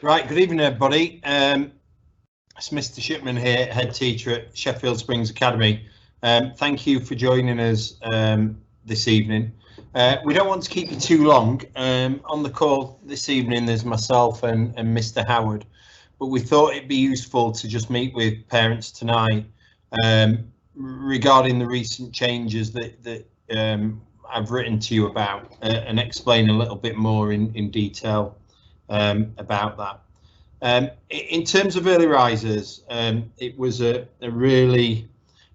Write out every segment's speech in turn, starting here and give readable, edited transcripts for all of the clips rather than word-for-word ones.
Right, good evening everybody. It's Mr. Shipman here, head teacher at Sheffield Springs Academy. Thank you for joining us this evening. We don't want to keep you too long. On the call this evening there's myself and Mr. Howard, but we thought it'd be useful to just meet with parents tonight regarding the recent changes that I've written to you about and explain a little bit more in detail about that. In terms of early risers, it was a really,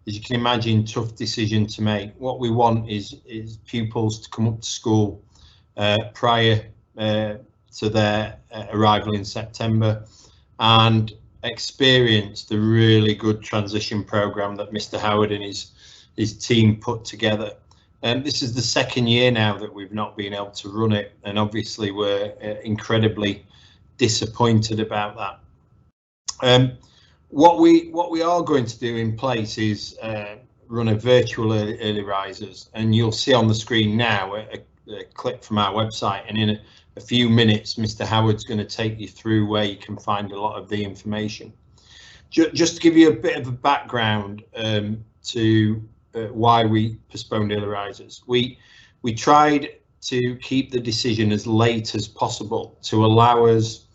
as you can imagine, tough decision to make. What we want is pupils to come up to school prior to their arrival in September and experience the really good transition programme that Mr. Howard and his team put together. This is the second year now that we've not been able to run it, and obviously we're incredibly disappointed about that. What we are going to do in place is run a virtual early risers, and you'll see on the screen now a clip from our website, and in a few minutes Mr. Howard's going to take you through where you can find a lot of the information. Just to give you a bit of a background to why we postponed early risers. We tried to keep the decision as late as possible to allow us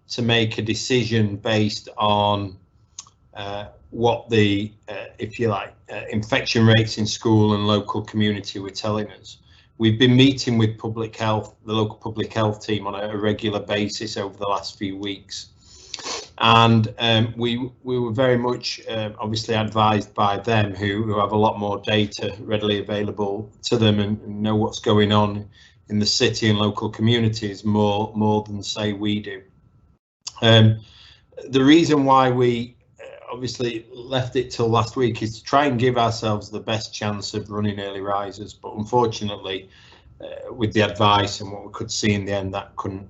to make a decision based on what the, if you like, infection rates in school and local community were telling us. We've been meeting with public health, the local public health team, on a regular basis over the last few weeks. And we were very much obviously advised by them, who have a lot more data readily available to them and know what's going on in the city and local communities more than say we do. The reason why we obviously left it till last week is to try and give ourselves the best chance of running early risers, but unfortunately with the advice and what we could see in the end, that couldn't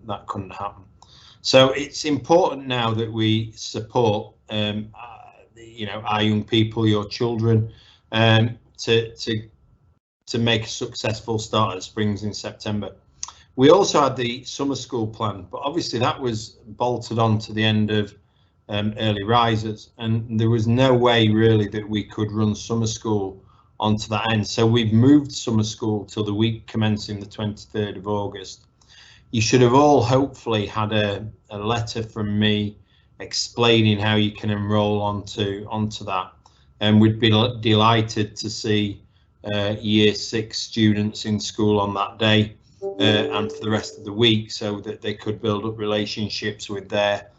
happen. So it's important now that we support our young people, your children, to make a successful start at Springs in September. We also had the summer school plan, but obviously that was bolted on to the end of early risers, and there was no way really that we could run summer school onto that end. So we've moved summer school till the week commencing the 23rd of August. You should have all hopefully had a letter from me explaining how you can enrol onto that, and we'd be delighted to see year 6 students in school on that day and for the rest of the week, so that they could build up relationships with their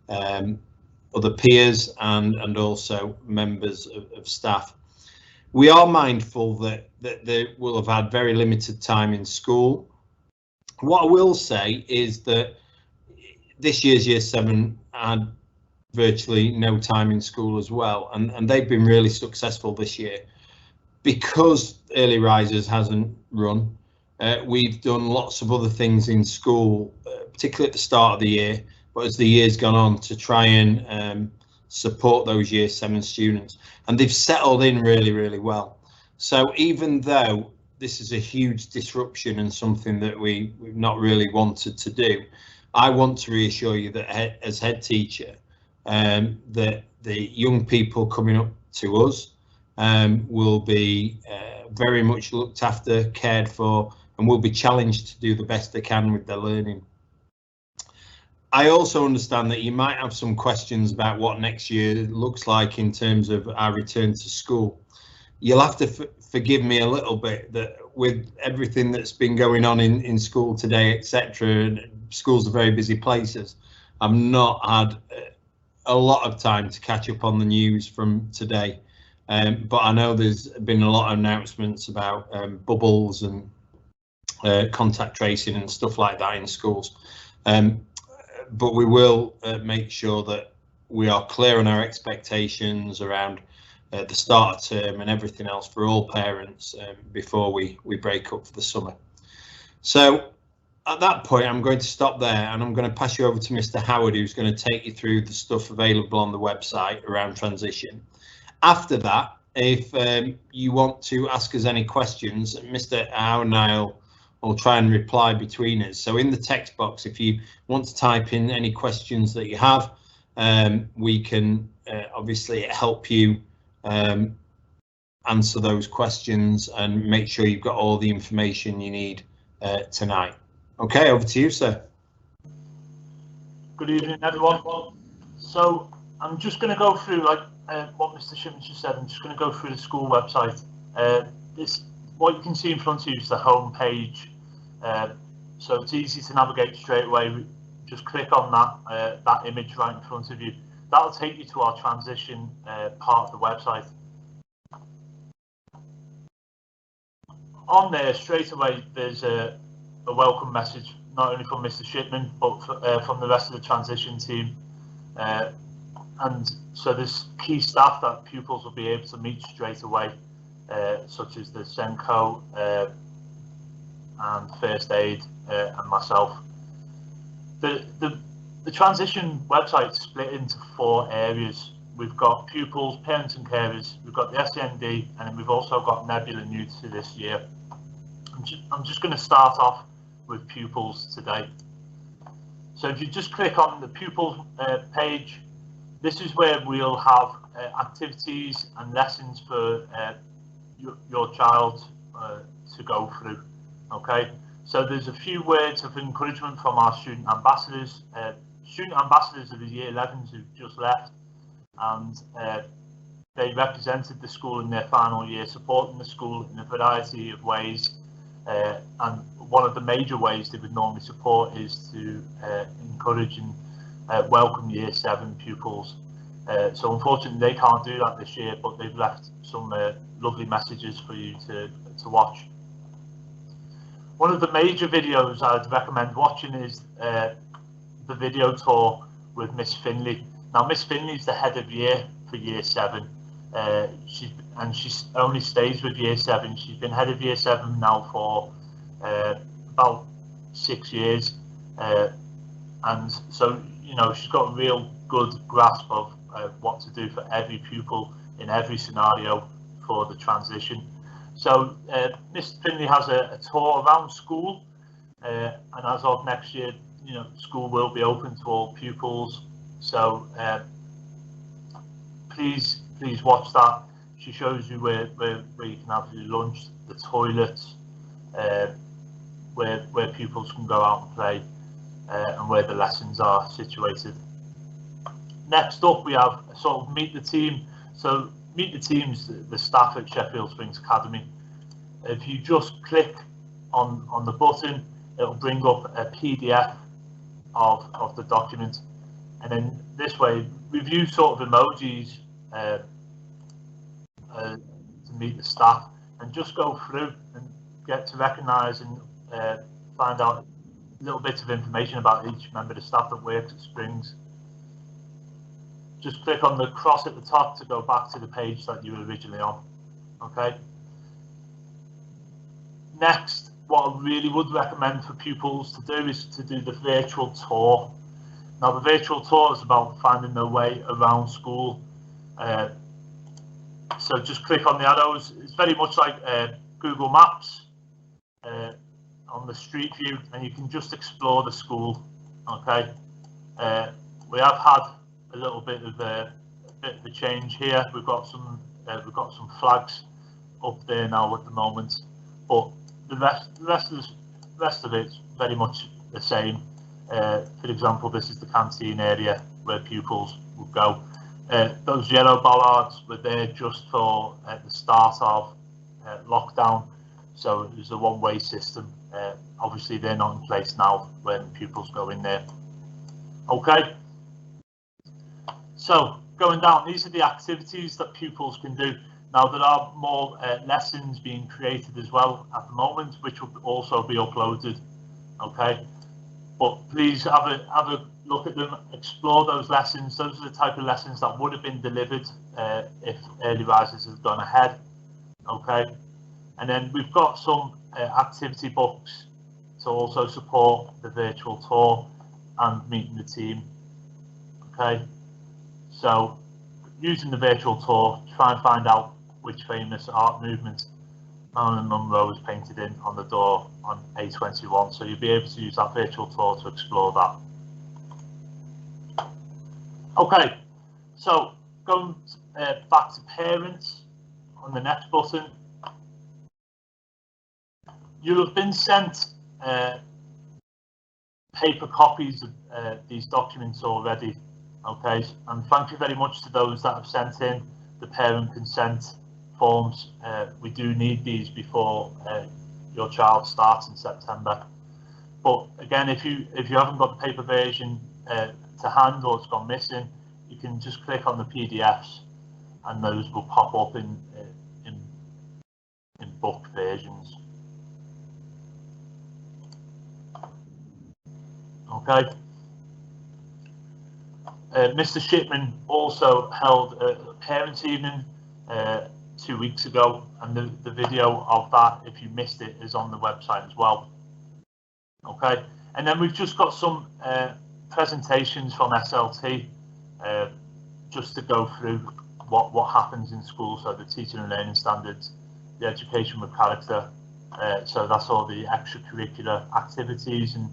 other peers and also members of staff. We are mindful that they will have had very limited time in school. What I will say is that this year's year 7 had virtually no time in school as well, and they've been really successful this year. Because early risers hasn't run, we've done lots of other things in school, particularly at the start of the year, but as the year's gone on, to try and support those year 7 students, and they've settled in really well. So even though this is a huge disruption and something that we've not really wanted to do, I want to reassure you that as head teacher, that the young people coming up to us will be very much looked after, cared for, and will be challenged to do the best they can with their learning. I also understand that you might have some questions about what next year looks like in terms of our return to school. You'll have to forgive me a little bit that with everything that's been going on in school today, etc., and schools are very busy places, I've not had a lot of time to catch up on the news from today. But I know there's been a lot of announcements about bubbles and contact tracing and stuff like that in schools. But we will make sure that we are clear on our expectations around the start of term and everything else for all parents before we break up for the summer. So at that point, I'm going to stop there, and I'm going to pass you over to Mr. Howard, who's going to take you through the stuff available on the website around transition. After that, if you want to ask us any questions, Mr. Howard and I'll I'll try and reply between us. So in the text box, if you want to type in any questions that you have, we can obviously help you answer those questions and make sure you've got all the information you need tonight. Okay, over to you, sir. Good evening, everyone. So I'm just going to go through what Mr. Shipman just said. I'm just going to go through the school website. What you can see in front of you is the home page. So it's easy to navigate straight away. Just click on that image right in front of you. That'll take you to our transition part of the website. On there, straight away, there's a welcome message, not only from Mr. Shipman, but from the rest of the transition team. And so there's key staff that pupils will be able to meet straight away, such as the Senko and First Aid and myself. The transition website is split into 4 areas. We've got pupils, parents and carers, we've got the SEND, and then we've also got Nebula new to this year. I'm just going to start off with pupils today. So if you just click on the pupils page, this is where we'll have activities and lessons for your child to go through. Okay, so there's a few words of encouragement from our student ambassadors. Student ambassadors are the year 11s who've just left, and they represented the school in their final year, supporting the school in a variety of ways. And one of the major ways they would normally support is to encourage and welcome year 7 pupils. So unfortunately they can't do that this year, but they've left some lovely messages for you to watch. One of the major videos I'd recommend watching is the video tour with Miss Finley. Now Miss Finley is the head of year for year 7. She only stays with year 7. She's been head of year 7 now for about 6 years, and so she's got a real good grasp of what to do for every pupil in every scenario for the transition. So Miss Finley has a tour around school, and as of next year, school will be open to all pupils. So please watch that. She shows you where you can have your lunch, the toilets, where pupils can go out and play, and where the lessons are situated. Next up, we have sort of meet the team. So meet the team's the staff at Sheffield Springs Academy. If you just click on the button, it'll bring up a PDF of the document, and then this way we've used sort of emojis to meet the staff, and just go through and get to recognise and find out a little bit of information about each member of the staff that works at Springs. Just click on the cross at the top to go back to the page that you were originally on. Okay. Next, what I really would recommend for pupils to do is to do the virtual tour. Now the virtual tour is about finding their way around school. So just click on the arrows. It's very much like Google Maps on the street view, and you can just explore the school. Okay. We have had a little bit of a change here. We've got some flags up there now at the moment, but the rest of it's very much the same. For example, this is the canteen area where pupils will go. Those yellow bollards were there just for the start of lockdown, so it was a one-way system. Obviously they're not in place now when pupils go in there. Okay, so going down, these are the activities that pupils can do. Now there are more lessons being created as well at the moment, which will also be uploaded. Okay, but please have a look at them, explore those lessons. Those are the type of lessons that would have been delivered if early risers had gone ahead. Okay, and then we've got some activity books to also support the virtual tour and meeting the team. Okay, so using the virtual tour, try and find out which famous art movement Marilyn Monroe is painted in on the door on A21, so you'll be able to use that virtual tour to explore that. Okay, so going back to parents on the next button, you'll have been sent paper copies of these documents already. Okay, and thank you very much to those that have sent in the parent consent forms. We do need these before your child starts in September. But again, if you haven't got the paper version to hand, or it's gone missing, you can just click on the PDFs, and those will pop up in book versions. Okay. Mr. Shipman also held a parents' evening 2 weeks ago, and the video of that, if you missed it, is on the website as well. Okay, and then we've just got some presentations from SLT just to go through what happens in school, so the teaching and learning standards, the education with character, so that's all the extracurricular activities and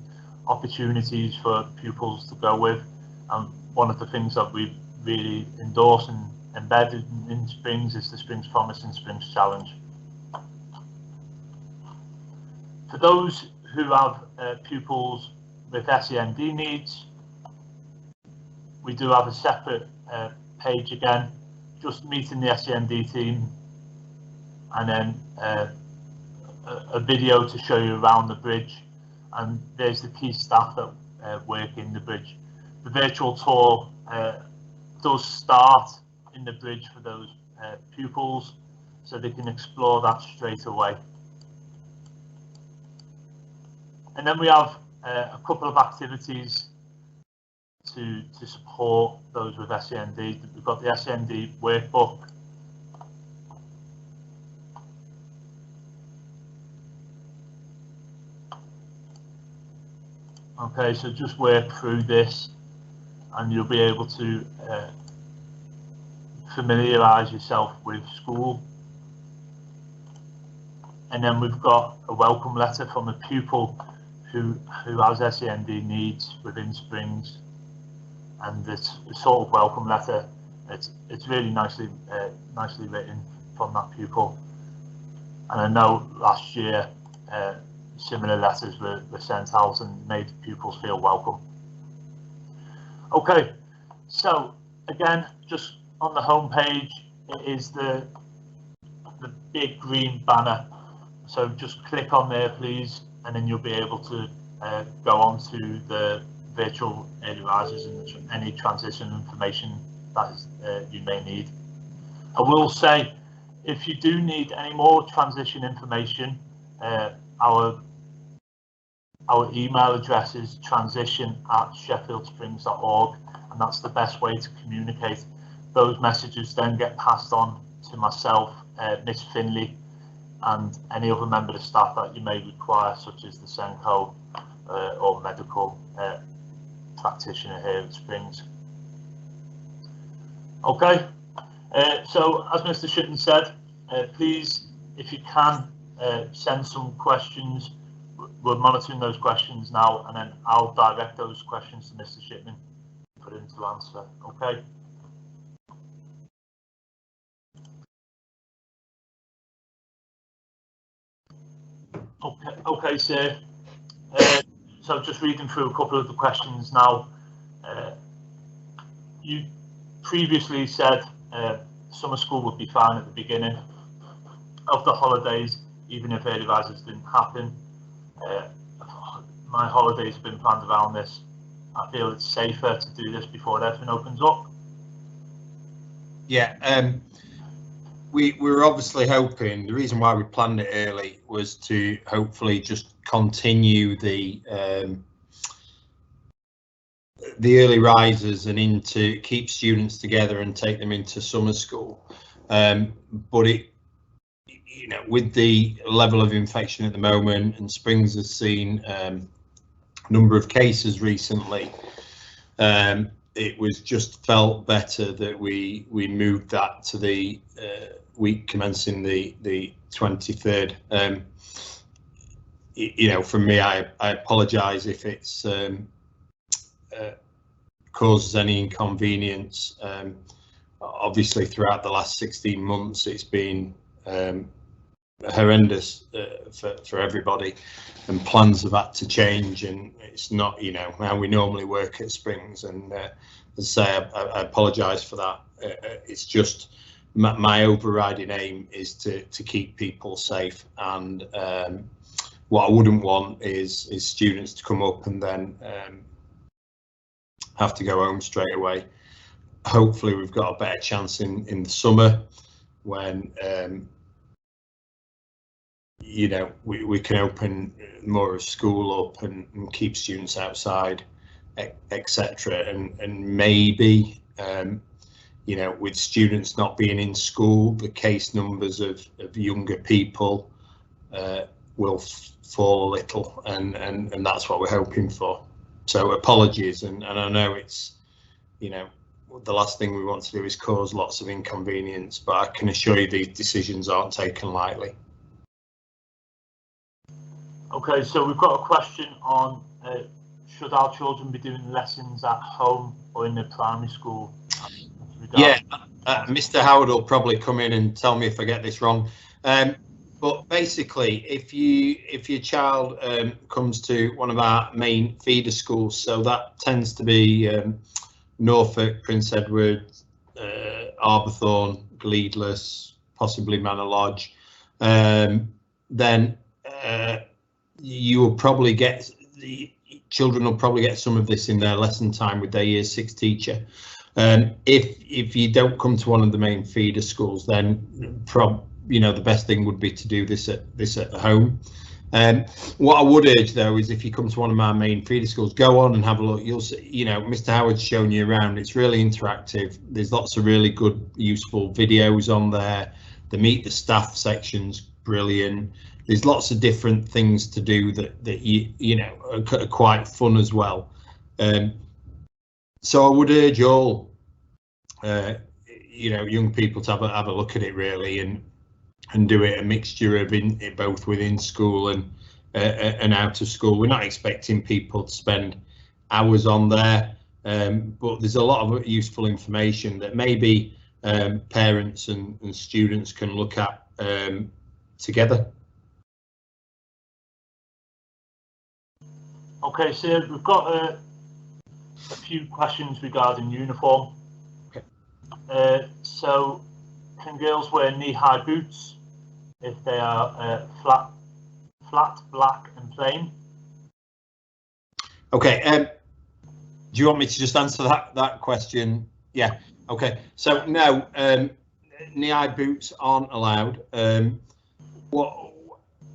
opportunities for pupils to go with. And one of the things that we really endorse and embedded in Springs is the Springs Promise and Springs Challenge. For those who have pupils with SEND needs, we do have a separate page again, just meeting the SEND team, and then a video to show you around the bridge, and there's the key staff that work in the bridge. The virtual tour does start in the bridge for those pupils, so they can explore that straight away. And then we have a couple of activities to support those with SEND. We've got the SEND workbook. Okay, so just work through this, and you'll be able to familiarise yourself with school. And then we've got a welcome letter from a pupil who has SEND needs within Springs, and it's a sort of welcome letter. It's really nicely written from that pupil. And I know last year similar letters were sent out and made pupils feel welcome. Okay, so again, just on the home page, it is the big green banner. So just click on there, please, and then you'll be able to go on to the virtual early risers and any transition information that you may need. I will say, if you do need any more transition information, our email address is transition@sheffieldSprings.org, and that's the best way to communicate. Those messages then get passed on to myself, Miss Finley, and any other member of staff that you may require, such as the Senko or medical practitioner here at Springs. Okay, so as Mr. Shipman said, please, if you can, send some questions. We're monitoring those questions now, and then I'll direct those questions to Mr. Shipman for him to answer. Okay. Okay, sir. So just reading through a couple of the questions now. You previously said summer school would be fine at the beginning of the holidays, even if early risers didn't happen. My holidays have been planned around this. I feel it's safer to do this before everything opens up. Yeah, we were obviously hoping, the reason why we planned it early was to hopefully just continue the early risers and into keep students together and take them into summer school. But it, you know, with the level of infection at the moment, and Springs has seen a number of cases recently, it was just felt better that we moved that to the week commencing the 23rd. You know, from me, I apologise if it's causes any inconvenience. Obviously, throughout the last 16 months, it's been horrendous for everybody, and plans have had to change, and it's not, you know, how we normally work at Springs. And as I say, I apologise for that. It's just my overriding aim is to keep people safe, and what I wouldn't want is students to come up and then have to go home straight away. Hopefully we've got a better chance in the summer when you know, we can open more of school up and keep students outside, etc. And maybe you know, with students not being in school, the case numbers of younger people will fall a little, and that's what we're hoping for. So apologies, and I know it's, you know, the last thing we want to do is cause lots of inconvenience, but I can assure you these decisions aren't taken lightly. Okay, so we've got a question on should our children be doing lessons at home or in the primary school? Yeah, Mr. Howard will probably come in and tell me if I get this wrong. But basically, if your child comes to one of our main feeder schools, so that tends to be Norfolk, Prince Edward, Arbourthorne, Gleadless, possibly Manor Lodge, then you will probably get, the children will probably get some of this in their lesson time with their Year 6 teacher. If you don't come to one of the main feeder schools, then you know, the best thing would be to do this at home. What I would urge though is if you come to one of my main feeder schools, go on and have a look. You'll see, you know, Mr. Howard's shown you around. It's really interactive. There's lots of really good, useful videos on there. The meet the staff section's brilliant. There's lots of different things to do that you know are quite fun as well. So I would urge all you know, young people to have a look at it really, and do it a mixture of both within school and out of school. We're not expecting people to spend hours on there, but there's a lot of useful information that maybe parents and students can look at together. Okay, so we've got a few questions regarding uniform. Okay. So can girls wear knee-high boots if they are flat, black and plain? Okay, do you want me to just answer that question? Yeah, okay, so no, knee-high boots aren't allowed. What,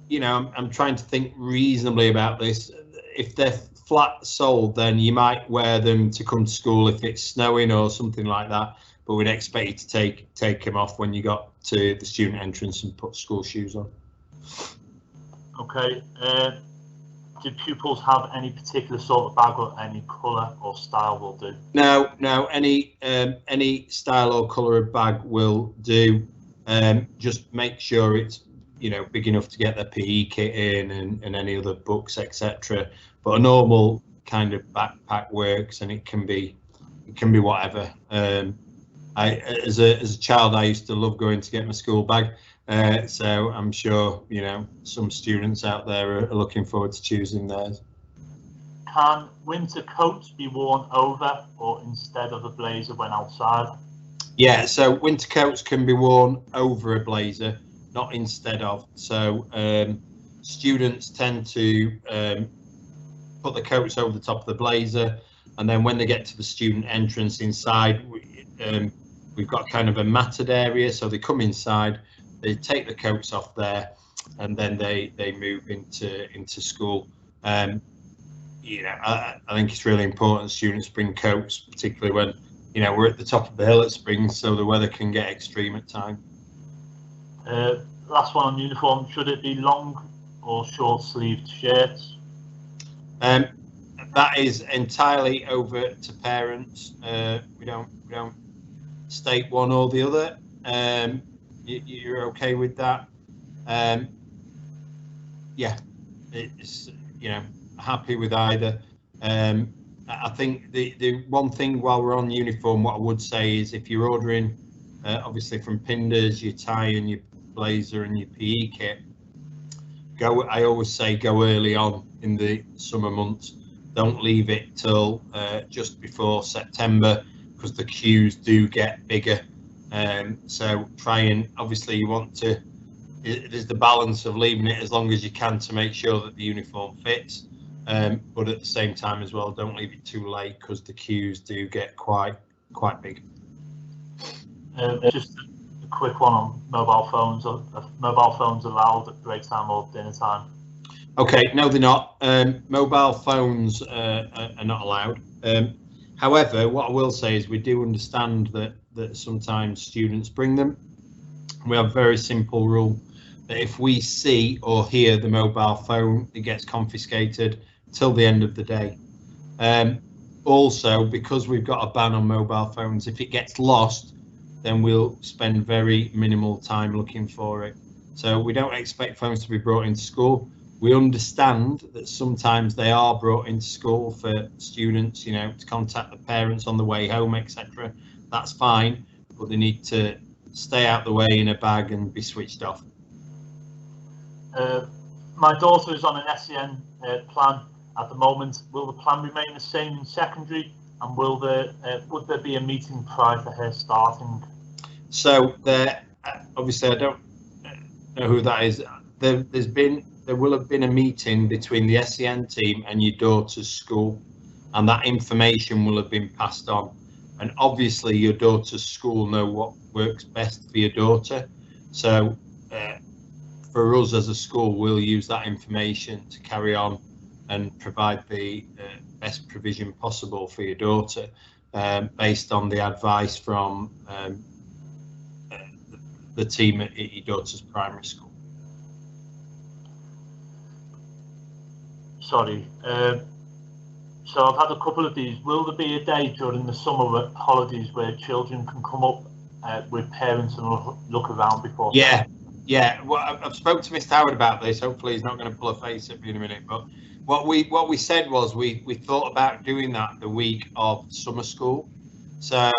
you know, I'm trying to think reasonably about this. If they're flat soled, then you might wear them to come to school if it's snowing or something like that, but we'd expect you to take them off when you got to the student entrance and put school shoes on. Okay, do pupils have any particular sort of bag, or any colour or style will do? No, any style or colour of bag will do. Just make sure it's, you know, big enough to get their PE kit in and any other books, etc. But a normal kind of backpack works, and it can be whatever. As a child, I used to love going to get my school bag, so I'm sure, you know, some students out there are looking forward to choosing theirs. Can winter coats be worn over or instead of a blazer when outside? Yeah, so winter coats can be worn over a blazer, not instead of. So students tend to put the coats over the top of the blazer, and then when they get to the student entrance inside, we've got kind of a matted area, so they come inside, they take the coats off there, and then they move into school. You know, I think it's really important students bring coats, particularly when, you know, we're at the top of the hill at Springs, so the weather can get extreme at times. Last one on uniform, should it be long or short sleeved shirts? That is entirely over to parents. We don't state one or the other. You're okay with that? Yeah, it's, you know, happy with either. I think the one thing while we're on uniform, what I would say is if you're ordering, obviously from Pinders, your tie and your blazer and your PE kit, I always say go early on in the summer months. Don't leave it till just before September, because the queues do get bigger. So try and, obviously you want to, there's the balance of leaving it as long as you can to make sure that the uniform fits, but at the same time as well, don't leave it too late, because the queues do get quite big. Just a quick one on mobile phones. Are mobile phones allowed at break time or dinner time? Okay, no, they're not. Mobile phones are not allowed. However, what I will say is we do understand that sometimes students bring them. We have a very simple rule that if we see or hear the mobile phone, it gets confiscated till the end of the day. Also, because we've got a ban on mobile phones, if it gets lost, then we'll spend very minimal time looking for it. So we don't expect phones to be brought into school. We understand that sometimes they are brought into school for students, you know, to contact the parents on the way home, etc. That's fine, but they need to stay out the way in a bag and be switched off. My daughter is on an SEN plan at the moment. Will the plan remain the same in secondary, and would there be a meeting prior to her starting? So there, obviously I don't know who that is. There will have been a meeting between the SEN team and your daughter's school, and that information will have been passed on. And obviously your daughter's school know what works best for your daughter. So for us as a school, we'll use that information to carry on and provide the best provision possible for your daughter, based on the advice from the team at your daughter's primary school. Sorry. So I've had a couple of these. Will there be a day during the summer holidays where children can come up with parents and look around before? Yeah. Well, I've spoken to Mr. Howard about this. Hopefully he's not going to pull a face at me in a minute. But what we said was we thought about doing that the week of summer school. So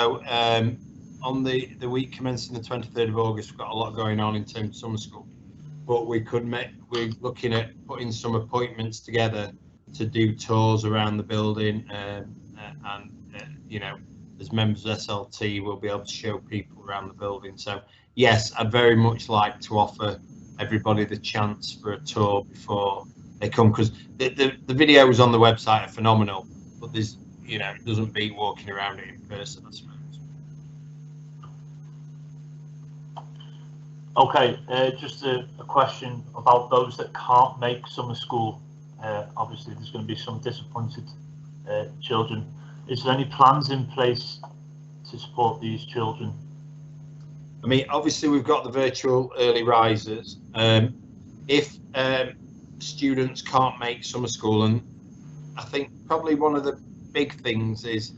on the week commencing the 23rd of August, we've got a lot going on in terms of summer school. But we're looking at putting some appointments together to do tours around the building, and you know, as members of SLT, we'll be able to show people around the building. So yes, I'd very much like to offer everybody the chance for a tour before they come, because the videos on the website are phenomenal, but there's, you know, it doesn't beat walking around it in person, I suppose. Okay, just a question about those that can't make summer school. Obviously, there's going to be some disappointed children. Is there any plans in place to support these children? I mean, obviously, we've got the virtual early risers. If students can't make summer school, and I think probably one of the big things is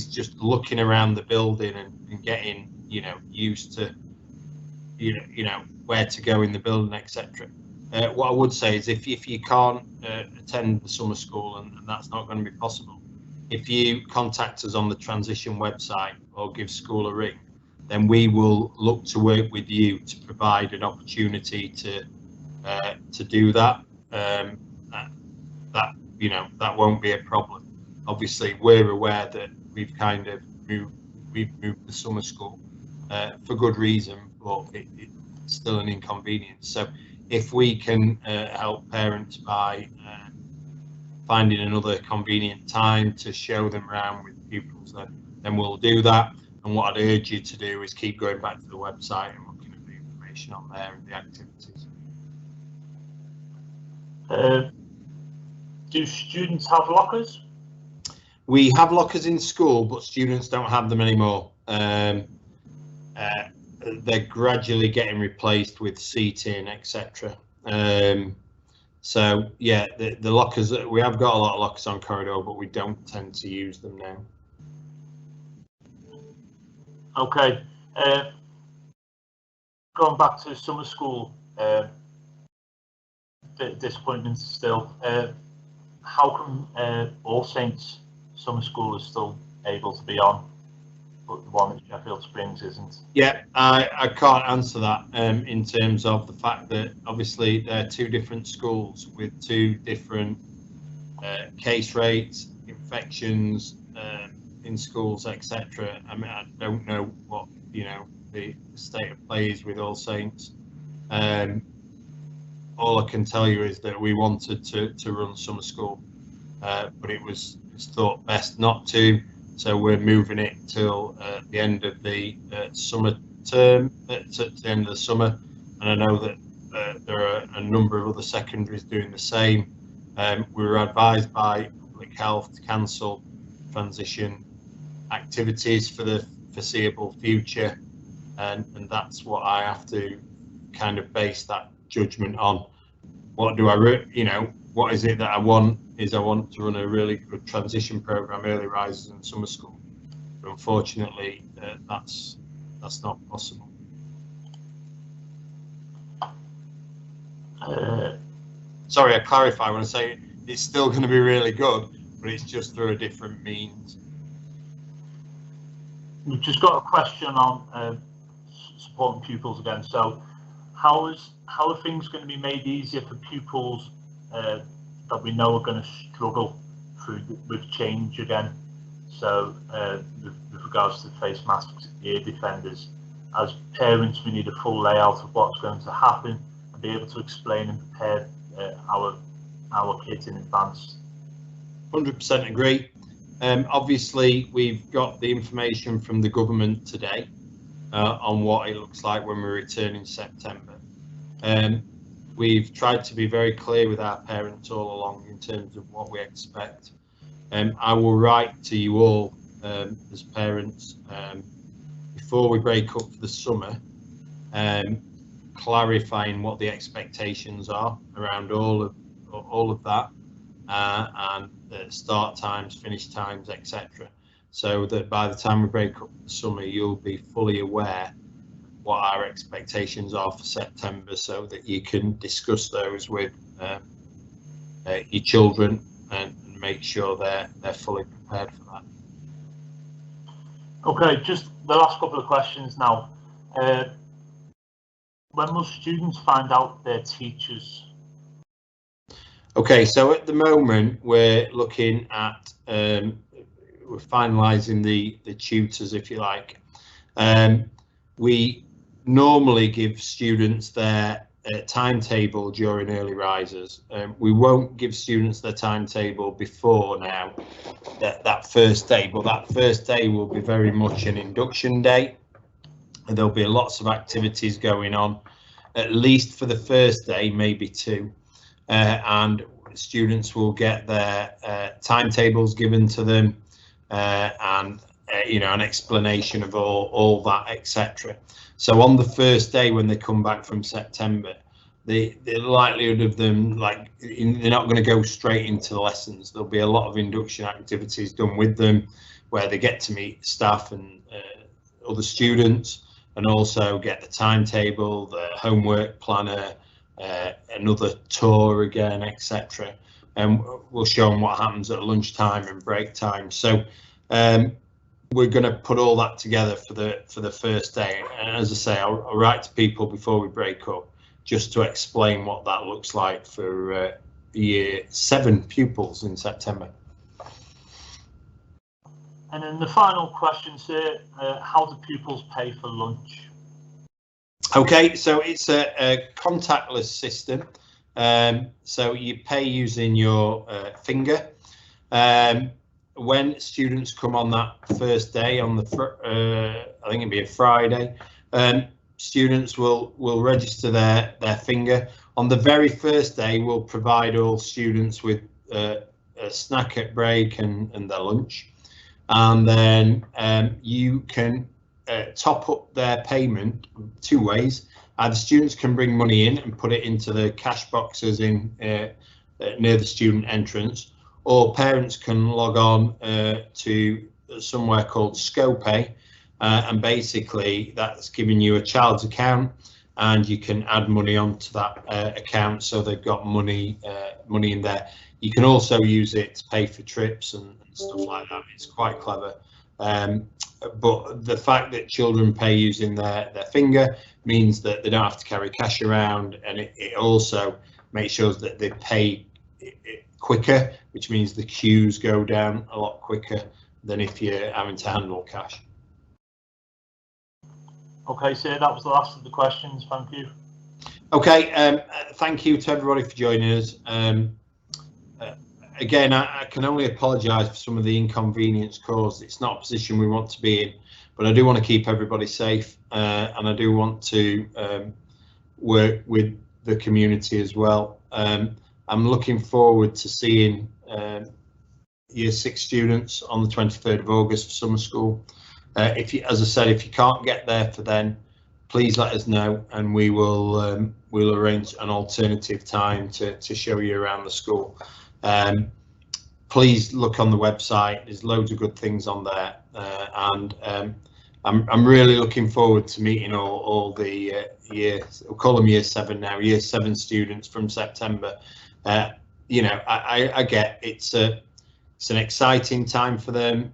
just looking around the building and getting, you know, used to you know where to go in the building, etc. What I would say is if you can't attend the summer school, and that's not going to be possible, if you contact us on the transition website or give school a ring, then we will look to work with you to provide an opportunity to do that. That you know, that won't be a problem. Obviously, we're aware that we've kind of moved the summer school for good reason, but it's still an inconvenience. So if we can help parents by finding another convenient time to show them around with pupils, then we'll do that. And what I'd urge you to do is keep going back to the website and looking at the information on there and the activities. Do students have lockers? We have lockers in school, but students don't have them anymore. They're gradually getting replaced with seating, etc. So yeah, the lockers, we have got a lot of lockers on corridor, but we don't tend to use them now. Okay. Going back to summer school, bit of disappointment still. How come All Saints Summer School is still able to be on, but the one at Sheffield Springs isn't? Yeah, I can't answer that in terms of the fact that obviously they're two different schools with two different case rates, infections in schools, etc. I mean, I don't know what the state of play is with All Saints. All I can tell you is that we wanted to run summer school, but it's thought best not to. So we're moving it till the end of the summer term, to the end of the summer. And I know that there are a number of other secondaries doing the same. We were advised by Public Health to cancel transition activities for the foreseeable future, and that's what I have to kind of base that judgment on. What do what is it that I want? I want to run a really good transition program, early risers and summer school. But unfortunately, that's not possible. Sorry, I clarify when I say it's still going to be really good, but it's just through a different means. We've just got a question on supporting pupils again. So, how are things going to be made easier for pupils that we know are going to struggle with change again? So, with regards to face masks, ear defenders, as parents, we need a full layout of what's going to happen and be able to explain and prepare our kids in advance. 100% agree. Obviously, we've got the information from the government today on what it looks like when we return in September. We've tried to be very clear with our parents all along in terms of what we expect. I will write to you all as parents before we break up for the summer, clarifying what the expectations are around all of that, and start times, finish times, etc. So that by the time we break up the summer, you'll be fully aware what our expectations are for September, so that you can discuss those with your children and make sure they're fully prepared for that. Okay, just the last couple of questions now. When will students find out their teachers? Okay, so at the moment we're looking at we're finalising the tutors, if you like. We normally give students their timetable during early risers. We won't give students their timetable before now, that first day, but that first day will be very much an induction day, and there'll be lots of activities going on, at least for the first day, maybe two, and students will get their timetables given to them, and an explanation of all that, etc. So on the first day when they come back from September, the likelihood of them, they're not going to go straight into the lessons. There'll be a lot of induction activities done with them, where they get to meet staff and other students, and also get the timetable, the homework planner, another tour again, etc. And we'll show them what happens at lunchtime and break time. So we're going to put all that together for the first day. And as I say, I'll write to people before we break up, just to explain what that looks like for year 7 pupils in September. And then the final question, sir, how do pupils pay for lunch? Okay, so it's a contactless system. So you pay using your finger. When students come on that first day, on the I think it'll be a Friday, students will register their finger. On the very first day, we'll provide all students with a snack at break and their lunch, and then you can top up their payment 2 ways. Either students can bring money in and put it into the cash boxes in near the student entrance, or parents can log on to somewhere called ScoPay, and basically that's giving you a child's account, and you can add money onto that account, so they've got money in there. You can also use it to pay for trips and stuff like that. It's quite clever. But the fact that children pay using their finger means that they don't have to carry cash around, and it also makes sure that they pay quicker, which means the queues go down a lot quicker than if you're having to handle cash. Okay, so that was the last of the questions. Thank you. Okay, thank you to everybody for joining us. Again, I can only apologise for some of the inconvenience caused. It's not a position we want to be in, but I do want to keep everybody safe, and I do want to work with the community as well. I'm looking forward to seeing Year 6 students on the 23rd of August for summer school. If you, as I said, if you can't get there for then, please let us know, and we will we'll arrange an alternative time to show you around the school. Please look on the website. There's loads of good things on there, and I'm really looking forward to meeting all the we'll call them Year 7 now, Year 7 students from September. You know, I get it's an exciting time for them,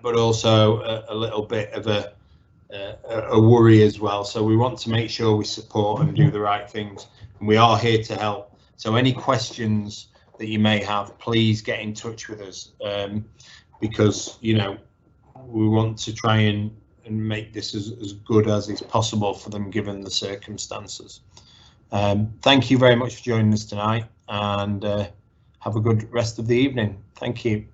but also a little bit of a worry as well. So we want to make sure we support and do the right things, and we are here to help. So any questions that you may have, please get in touch with us, because you know we want to try and make this as good as is possible for them given the circumstances. Thank you very much for joining us tonight, and have a good rest of the evening. Thank you.